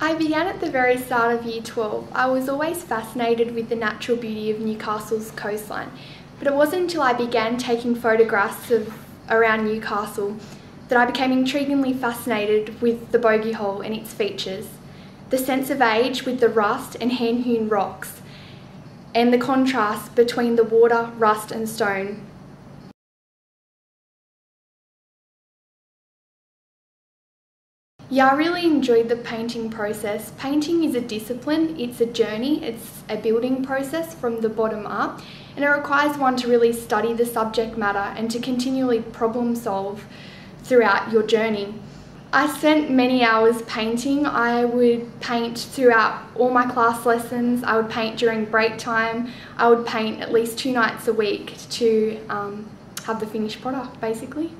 I began at the very start of Year 12. I was always fascinated with the natural beauty of Newcastle's coastline, but it wasn't until I began taking photographs of around Newcastle that I became intriguingly fascinated with the bogey hole and its features. The sense of age with the rust and hand-hewn rocks, and the contrast between the water, rust and stone. Yeah, I really enjoyed the painting process. Painting is a discipline, it's a journey, it's a building process from the bottom up, and it requires one to really study the subject matter and to continually problem solve throughout your journey. I spent many hours painting. I would paint throughout all my class lessons, I would paint during break time, I would paint at least 2 nights a week to have the finished product basically.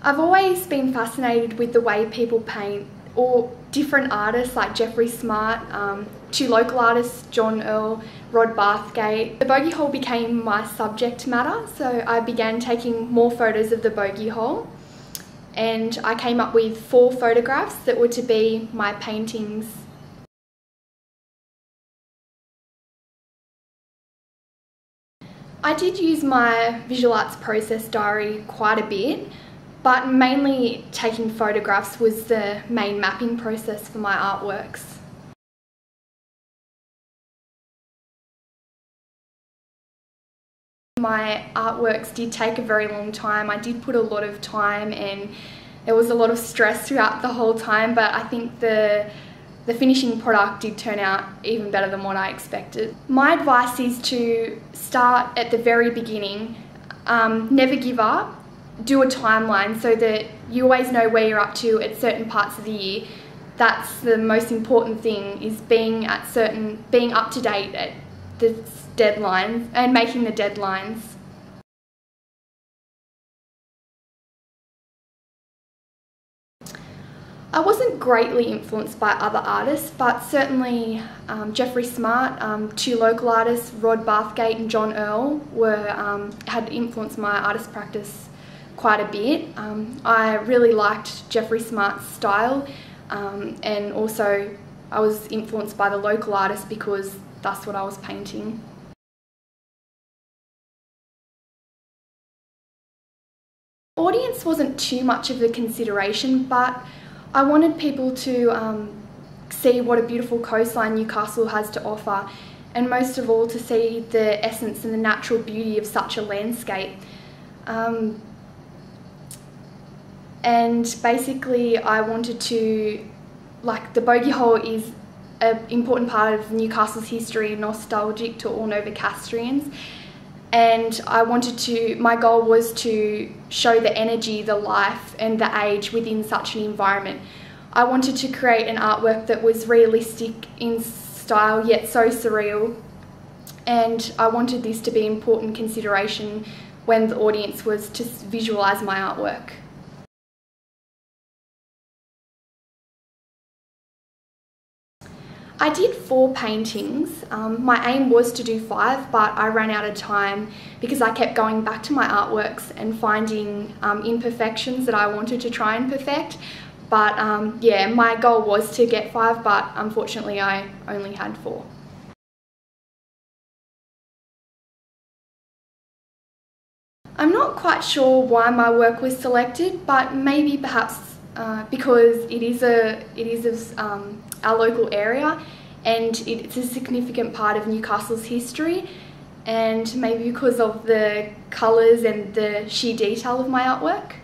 I've always been fascinated with the way people paint, or different artists like Jeffrey Smart, 2 local artists, John Earl, Rod Bathgate. The bogey hole became my subject matter, so I began taking more photos of the bogey hole, and I came up with 4 photographs that were to be my paintings. I did use my visual arts process diary quite a bit, but mainly taking photographs was the main mapping process for my artworks. My artworks did take a very long time. I did put a lot of time and there was a lot of stress throughout the whole time, but I think the finishing product did turn out even better than what I expected. My advice is to start at the very beginning, never give up. Do a timeline so that you always know where you're up to at certain parts of the year. That's the most important thing, is being up to date at the deadlines and making the deadlines. I wasn't greatly influenced by other artists, but certainly Jeffrey Smart, 2 local artists, Rod Bathgate and John Earl, had influenced my artist practice quite a bit. I really liked Jeffrey Smart's style, and also I was influenced by the local artists because that's what I was painting. Audience wasn't too much of a consideration, but I wanted people to see what a beautiful coastline Newcastle has to offer, and most of all to see the essence and the natural beauty of such a landscape. And basically I wanted to, the bogey hole is an important part of Newcastle's history, nostalgic to all Novocastrians, and my goal was to show the energy, the life and the age within such an environment. I wanted to create an artwork that was realistic in style yet so surreal, and I wanted this to be an important consideration when the audience was to visualise my artwork. I did 4 paintings. My aim was to do 5, but I ran out of time because I kept going back to my artworks and finding imperfections that I wanted to try and perfect. But yeah, my goal was to get 5, but unfortunately I only had 4. I'm not quite sure why my work was selected, but maybe perhaps because it is our local area and it's a significant part of Newcastle's history, and maybe because of the colours and the sheer detail of my artwork.